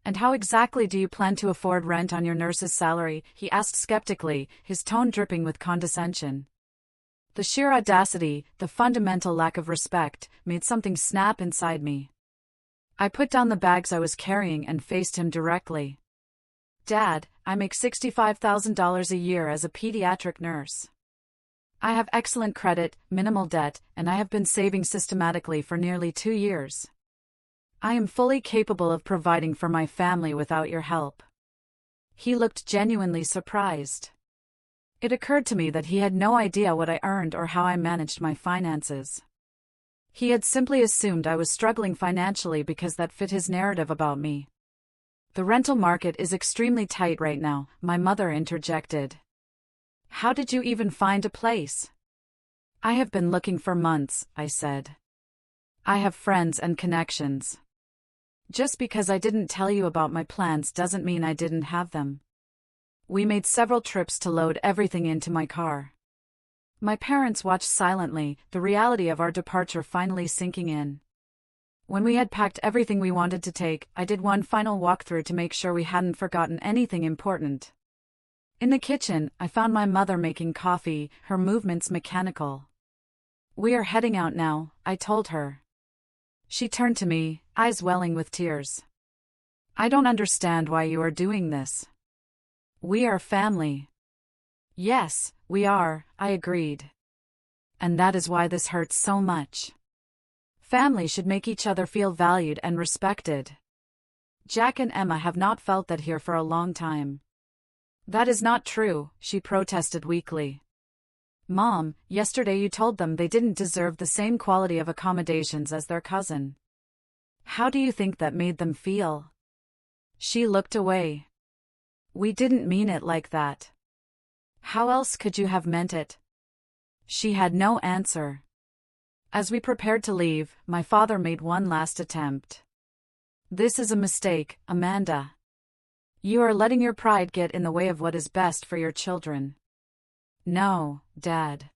And how exactly do you plan to afford rent on your nurse's salary? He asked skeptically, his tone dripping with condescension. The sheer audacity, the fundamental lack of respect, made something snap inside me. I put down the bags I was carrying and faced him directly. Dad, I make $65,000 a year as a pediatric nurse. I have excellent credit, minimal debt, and I have been saving systematically for nearly 2 years. I am fully capable of providing for my family without your help. He looked genuinely surprised. It occurred to me that he had no idea what I earned or how I managed my finances. He had simply assumed I was struggling financially because that fit his narrative about me. The rental market is extremely tight right now, my mother interjected. How did you even find a place? I have been looking for months, I said. I have friends and connections. Just because I didn't tell you about my plans doesn't mean I didn't have them. We made several trips to load everything into my car. My parents watched silently, the reality of our departure finally sinking in. When we had packed everything we wanted to take, I did one final walkthrough to make sure we hadn't forgotten anything important. In the kitchen, I found my mother making coffee, her movements mechanical. We are heading out now, I told her. She turned to me, eyes welling with tears. I don't understand why you are doing this. We are family. Yes, we are, I agreed. And that is why this hurts so much. Family should make each other feel valued and respected. Jack and Emma have not felt that here for a long time. That is not true, she protested weakly. Mom, yesterday you told them they didn't deserve the same quality of accommodations as their cousin. How do you think that made them feel? She looked away. We didn't mean it like that. How else could you have meant it? She had no answer. As we prepared to leave, my father made one last attempt. This is a mistake, Amanda. You are letting your pride get in the way of what is best for your children. No, Dad.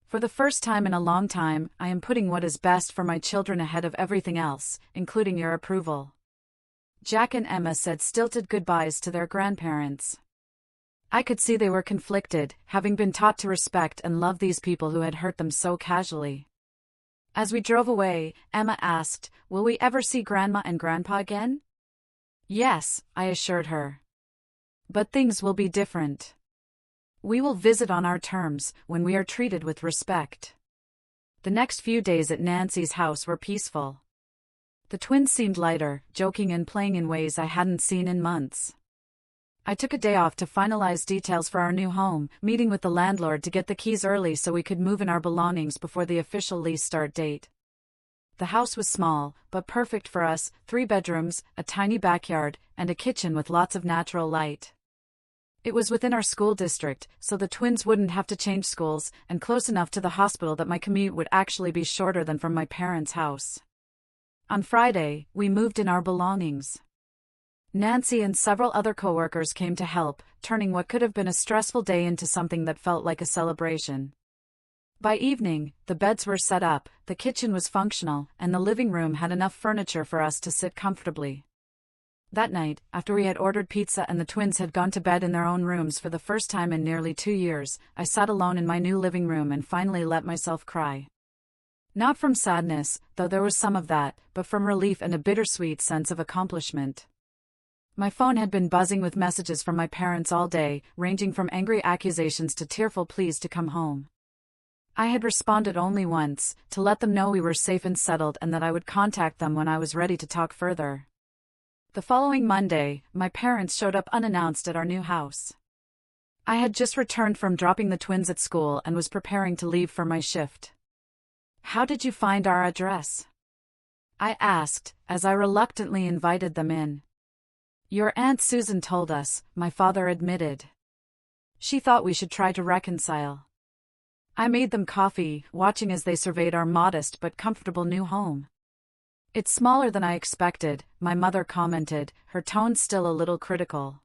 For the first time in a long time, I am putting what is best for my children ahead of everything else, including your approval. Jack and Emma said stilted goodbyes to their grandparents. I could see they were conflicted, having been taught to respect and love these people who had hurt them so casually. As we drove away, Emma asked, "Will we ever see Grandma and Grandpa again?" Yes, I assured her. But things will be different. We will visit on our terms, when we are treated with respect. The next few days at Nancy's house were peaceful. The twins seemed lighter, joking and playing in ways I hadn't seen in months. I took a day off to finalize details for our new home, meeting with the landlord to get the keys early so we could move in our belongings before the official lease start date. The house was small, but perfect for us, 3 bedrooms, a tiny backyard, and a kitchen with lots of natural light. It was within our school district, so the twins wouldn't have to change schools, and close enough to the hospital that my commute would actually be shorter than from my parents' house. On Friday, we moved in our belongings. Nancy and several other coworkers came to help, turning what could have been a stressful day into something that felt like a celebration. By evening, the beds were set up, the kitchen was functional, and the living room had enough furniture for us to sit comfortably. That night, after we had ordered pizza and the twins had gone to bed in their own rooms for the first time in nearly 2 years, I sat alone in my new living room and finally let myself cry. Not from sadness, though there was some of that, but from relief and a bittersweet sense of accomplishment. My phone had been buzzing with messages from my parents all day, ranging from angry accusations to tearful pleas to come home. I had responded only once, to let them know we were safe and settled and that I would contact them when I was ready to talk further. The following Monday, my parents showed up unannounced at our new house. I had just returned from dropping the twins at school and was preparing to leave for my shift. "How did you find our address?" I asked, as I reluctantly invited them in. "Your Aunt Susan told us," my father admitted. "She thought we should try to reconcile." I made them coffee, watching as they surveyed our modest but comfortable new home. "It's smaller than I expected," my mother commented, her tone still a little critical.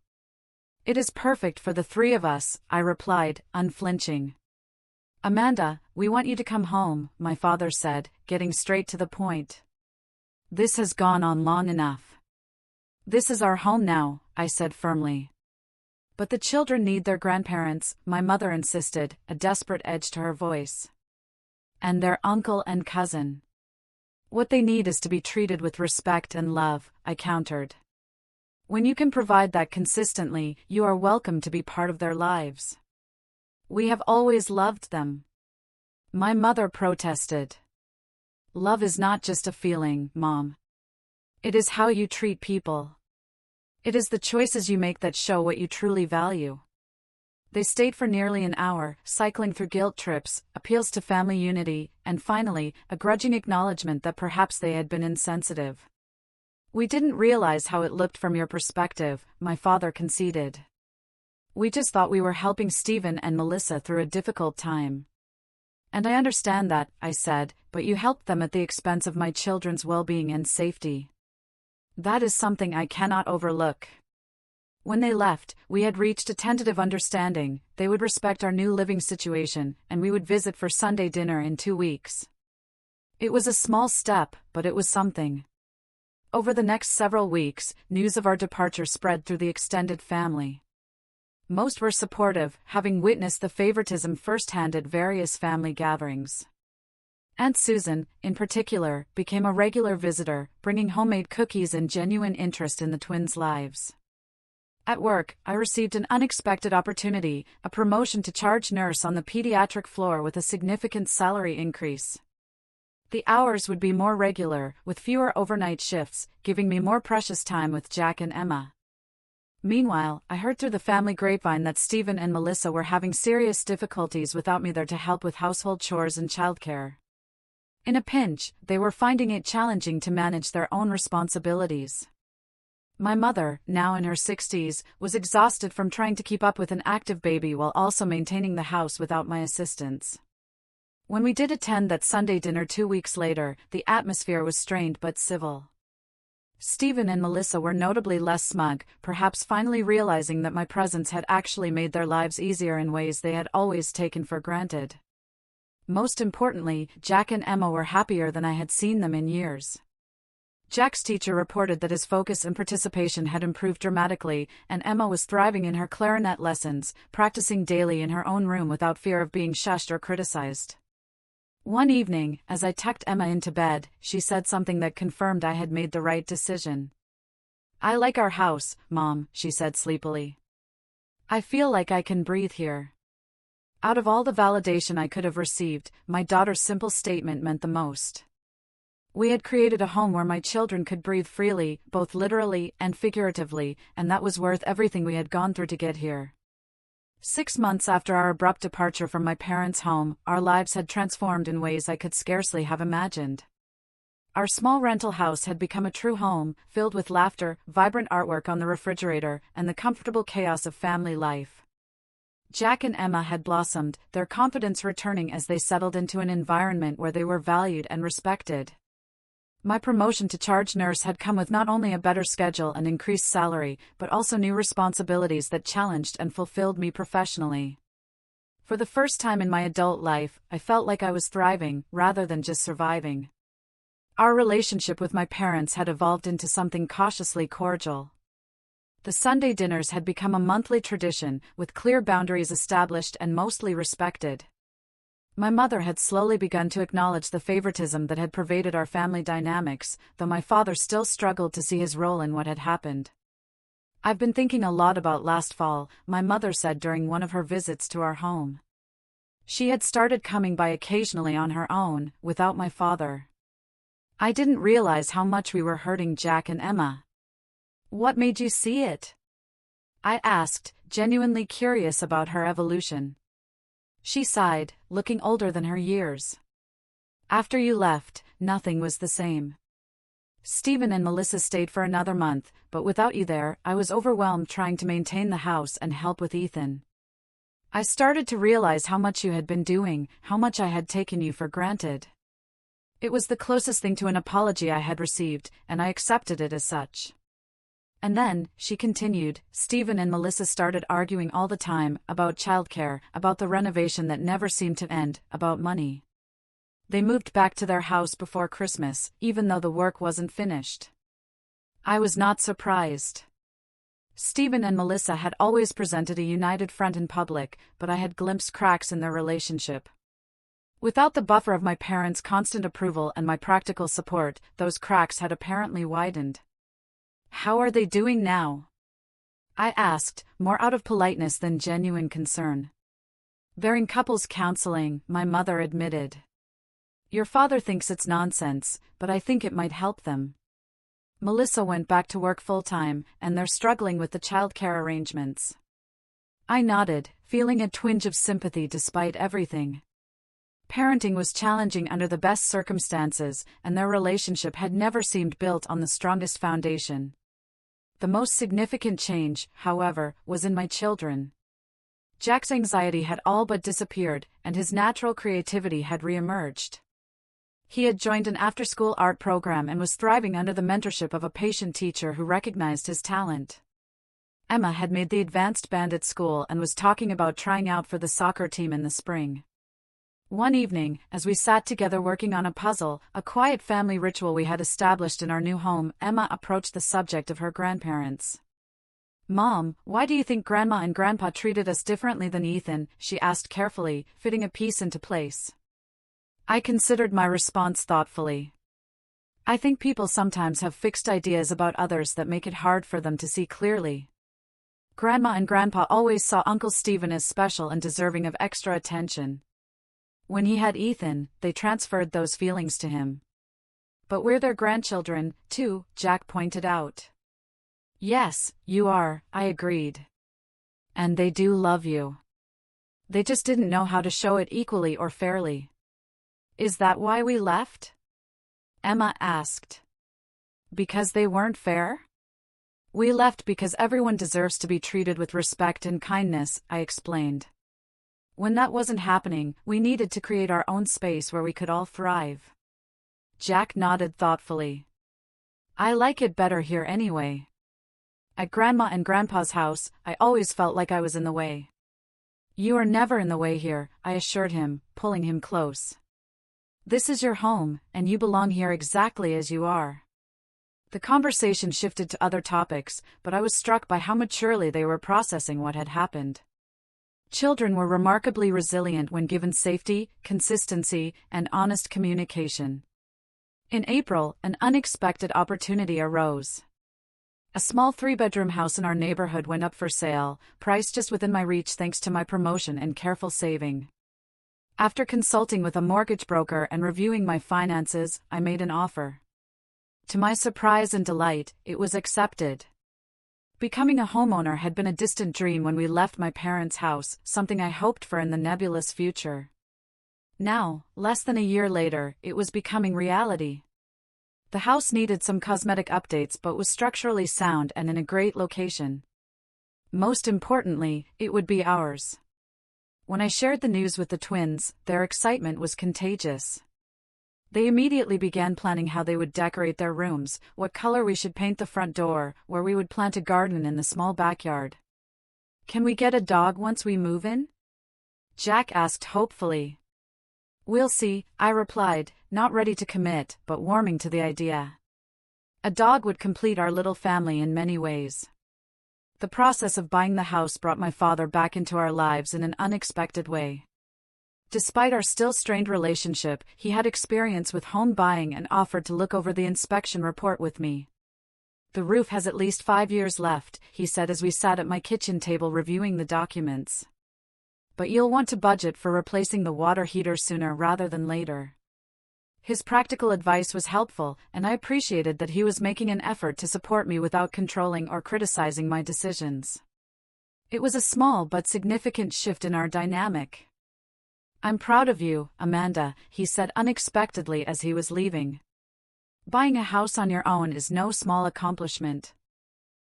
"It is perfect for the 3 of us," I replied, unflinching. "Amanda, we want you to come home," my father said, getting straight to the point. "This has gone on long enough." "This is our home now," I said firmly. "But the children need their grandparents," my mother insisted, a desperate edge to her voice. "And their uncle and cousin. What they need is to be treated with respect and love," I countered. "When you can provide that consistently, you are welcome to be part of their lives. We have always loved them." My mother protested. "Love is not just a feeling, Mom. It is how you treat people. It is the choices you make that show what you truly value." They stayed for nearly an hour, cycling through guilt trips, appeals to family unity, and finally, a grudging acknowledgement that perhaps they had been insensitive. "We didn't realize how it looked from your perspective," my father conceded. "We just thought we were helping Stephen and Melissa through a difficult time." "And I understand that," I said, "but you helped them at the expense of my children's well-being and safety. That is something I cannot overlook." When they left, we had reached a tentative understanding. They would respect our new living situation, and we would visit for Sunday dinner in 2 weeks. It was a small step, but it was something. Over the next several weeks, news of our departure spread through the extended family. Most were supportive, having witnessed the favoritism firsthand at various family gatherings. Aunt Susan, in particular, became a regular visitor, bringing homemade cookies and genuine interest in the twins' lives. At work, I received an unexpected opportunity, a promotion to charge nurse on the pediatric floor with a significant salary increase. The hours would be more regular, with fewer overnight shifts, giving me more precious time with Jack and Emma. Meanwhile, I heard through the family grapevine that Stephen and Melissa were having serious difficulties without me there to help with household chores and childcare. In a pinch, they were finding it challenging to manage their own responsibilities. My mother, now in her 60s, was exhausted from trying to keep up with an active baby while also maintaining the house without my assistance. When we did attend that Sunday dinner 2 weeks later, the atmosphere was strained but civil. Stephen and Melissa were notably less smug, perhaps finally realizing that my presence had actually made their lives easier in ways they had always taken for granted. Most importantly, Jack and Emma were happier than I had seen them in years. Jack's teacher reported that his focus and participation had improved dramatically, and Emma was thriving in her clarinet lessons, practicing daily in her own room without fear of being shushed or criticized. One evening, as I tucked Emma into bed, she said something that confirmed I had made the right decision. "I like our house, Mom," she said sleepily. "I feel like I can breathe here." Out of all the validation I could have received, my daughter's simple statement meant the most. We had created a home where my children could breathe freely, both literally and figuratively, and that was worth everything we had gone through to get here. 6 months after our abrupt departure from my parents' home, our lives had transformed in ways I could scarcely have imagined. Our small rental house had become a true home, filled with laughter, vibrant artwork on the refrigerator, and the comfortable chaos of family life. Jack and Emma had blossomed, their confidence returning as they settled into an environment where they were valued and respected. My promotion to charge nurse had come with not only a better schedule and increased salary, but also new responsibilities that challenged and fulfilled me professionally. For the first time in my adult life, I felt like I was thriving, rather than just surviving. Our relationship with my parents had evolved into something cautiously cordial. The Sunday dinners had become a monthly tradition, with clear boundaries established and mostly respected. My mother had slowly begun to acknowledge the favoritism that had pervaded our family dynamics, though my father still struggled to see his role in what had happened. "I've been thinking a lot about last fall," my mother said during one of her visits to our home. She had started coming by occasionally on her own, without my father. "I didn't realize how much we were hurting Jack and Emma." "What made you see it?" I asked, genuinely curious about her evolution. She sighed, looking older than her years. "After you left, nothing was the same. Stephen and Melissa stayed for another month, but without you there, I was overwhelmed trying to maintain the house and help with Ethan. I started to realize how much you had been doing, how much I had taken you for granted. It was the closest thing to an apology I had received, and I accepted it as such." And then, she continued, "Stephen and Melissa started arguing all the time, about childcare, about the renovation that never seemed to end, about money. They moved back to their house before Christmas, even though the work wasn't finished. I was not surprised. Stephen and Melissa had always presented a united front in public, but I had glimpsed cracks in their relationship. Without the buffer of my parents' constant approval and my practical support, those cracks had apparently widened." "How are they doing now?" I asked, more out of politeness than genuine concern. "They're in couples counseling," my mother admitted. "Your father thinks it's nonsense, but I think it might help them. Melissa went back to work full-time, and they're struggling with the childcare arrangements." I nodded, feeling a twinge of sympathy despite everything. Parenting was challenging under the best circumstances, and their relationship had never seemed built on the strongest foundation. The most significant change, however, was in my children. Jack's anxiety had all but disappeared, and his natural creativity had re-emerged. He had joined an after-school art program and was thriving under the mentorship of a patient teacher who recognized his talent. Emma had made the advanced band at school and was talking about trying out for the soccer team in the spring. One evening, as we sat together working on a puzzle, a quiet family ritual we had established in our new home, Emma approached the subject of her grandparents. "Mom, why do you think Grandma and Grandpa treated us differently than Ethan?" she asked carefully, fitting a piece into place. I considered my response thoughtfully. "I think people sometimes have fixed ideas about others that make it hard for them to see clearly. Grandma and Grandpa always saw Uncle Stephen as special and deserving of extra attention. When he had Ethan, they transferred those feelings to him. But we're their grandchildren, too," Jack pointed out. "Yes, you are," I agreed. "And they do love you. They just didn't know how to show it equally or fairly." "Is that why we left?" Emma asked. "Because they weren't fair?" "We left because everyone deserves to be treated with respect and kindness," I explained. When that wasn't happening, we needed to create our own space where we could all thrive. Jack nodded thoughtfully. "I like it better here anyway. At Grandma and Grandpa's house, I always felt like I was in the way." "You are never in the way here," I assured him, pulling him close. "This is your home, and you belong here exactly as you are." The conversation shifted to other topics, but I was struck by how maturely they were processing what had happened. Children were remarkably resilient when given safety, consistency, and honest communication. In April, an unexpected opportunity arose. A small 3-bedroom house in our neighborhood went up for sale, priced just within my reach thanks to my promotion and careful saving. After consulting with a mortgage broker and reviewing my finances, I made an offer. To my surprise and delight, it was accepted. Becoming a homeowner had been a distant dream when we left my parents' house, something I hoped for in the nebulous future. Now, less than a year later, it was becoming reality. The house needed some cosmetic updates but was structurally sound and in a great location. Most importantly, it would be ours. When I shared the news with the twins, their excitement was contagious. They immediately began planning how they would decorate their rooms, what color we should paint the front door, where we would plant a garden in the small backyard. "Can we get a dog once we move in?" Jack asked hopefully. "We'll see," I replied, not ready to commit, but warming to the idea. A dog would complete our little family in many ways. The process of buying the house brought my father back into our lives in an unexpected way. Despite our still strained relationship, he had experience with home buying and offered to look over the inspection report with me. "The roof has at least 5 years left," he said as we sat at my kitchen table reviewing the documents. "But you'll want to budget for replacing the water heater sooner rather than later." His practical advice was helpful, and I appreciated that he was making an effort to support me without controlling or criticizing my decisions. It was a small but significant shift in our dynamic. "I'm proud of you, Amanda," he said unexpectedly as he was leaving. "Buying a house on your own is no small accomplishment."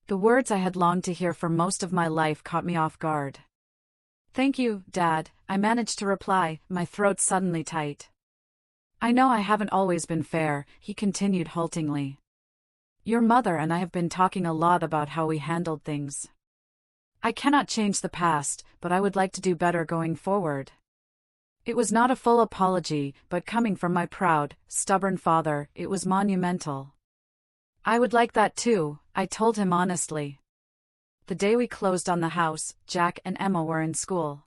The words I had longed to hear for most of my life caught me off guard. "Thank you, Dad," I managed to reply, my throat suddenly tight. "I know I haven't always been fair," he continued haltingly. "Your mother and I have been talking a lot about how we handled things. I cannot change the past, but I would like to do better going forward." It was not a full apology, but coming from my proud, stubborn father, it was monumental. "I would like that too," I told him honestly. The day we closed on the house, Jack and Emma were in school.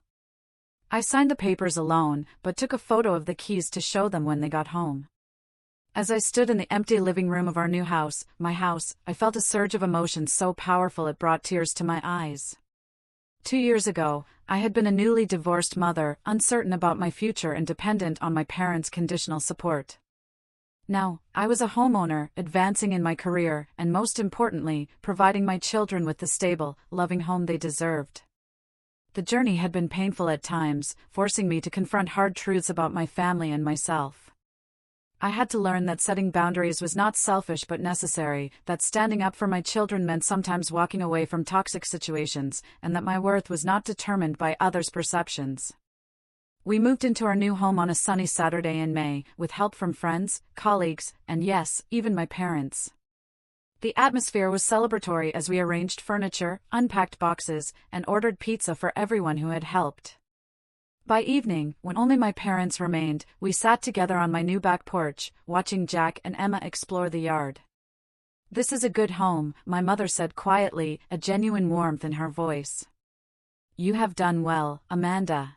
I signed the papers alone, but took a photo of the keys to show them when they got home. As I stood in the empty living room of our new house, my house, I felt a surge of emotion so powerful it brought tears to my eyes. 2 years ago, I had been a newly divorced mother, uncertain about my future and dependent on my parents' conditional support. Now, I was a homeowner, advancing in my career, and most importantly, providing my children with the stable, loving home they deserved. The journey had been painful at times, forcing me to confront hard truths about my family and myself. I had to learn that setting boundaries was not selfish but necessary, that standing up for my children meant sometimes walking away from toxic situations, and that my worth was not determined by others' perceptions. We moved into our new home on a sunny Saturday in May, with help from friends, colleagues, and yes, even my parents. The atmosphere was celebratory as we arranged furniture, unpacked boxes, and ordered pizza for everyone who had helped. By evening, when only my parents remained, we sat together on my new back porch, watching Jack and Emma explore the yard. "This is a good home," my mother said quietly, a genuine warmth in her voice. "You have done well, Amanda."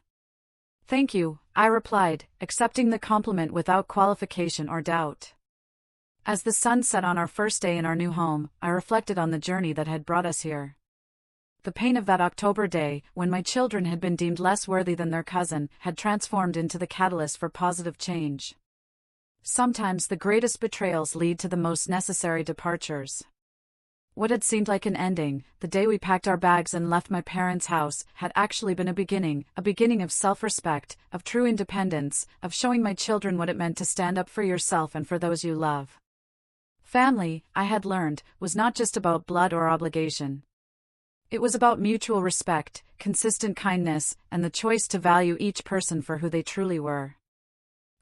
"Thank you," I replied, accepting the compliment without qualification or doubt. As the sun set on our first day in our new home, I reflected on the journey that had brought us here. The pain of that October day, when my children had been deemed less worthy than their cousin, had transformed into the catalyst for positive change. Sometimes the greatest betrayals lead to the most necessary departures. What had seemed like an ending, the day we packed our bags and left my parents' house, had actually been a beginning of self-respect, of true independence, of showing my children what it meant to stand up for yourself and for those you love. Family, I had learned, was not just about blood or obligation. It was about mutual respect, consistent kindness, and the choice to value each person for who they truly were.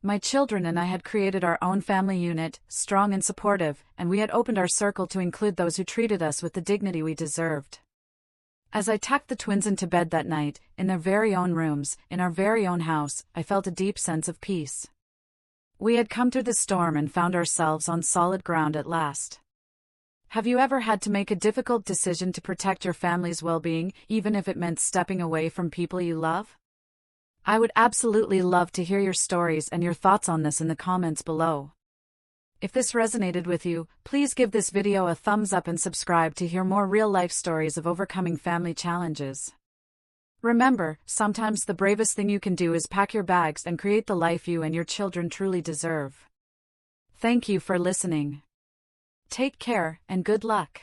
My children and I had created our own family unit, strong and supportive, and we had opened our circle to include those who treated us with the dignity we deserved. As I tucked the twins into bed that night, in their very own rooms, in our very own house, I felt a deep sense of peace. We had come through the storm and found ourselves on solid ground at last. Have you ever had to make a difficult decision to protect your family's well-being, even if it meant stepping away from people you love? I would absolutely love to hear your stories and your thoughts on this in the comments below. If this resonated with you, please give this video a thumbs up and subscribe to hear more real-life stories of overcoming family challenges. Remember, sometimes the bravest thing you can do is pack your bags and create the life you and your children truly deserve. Thank you for listening. Take care, and good luck.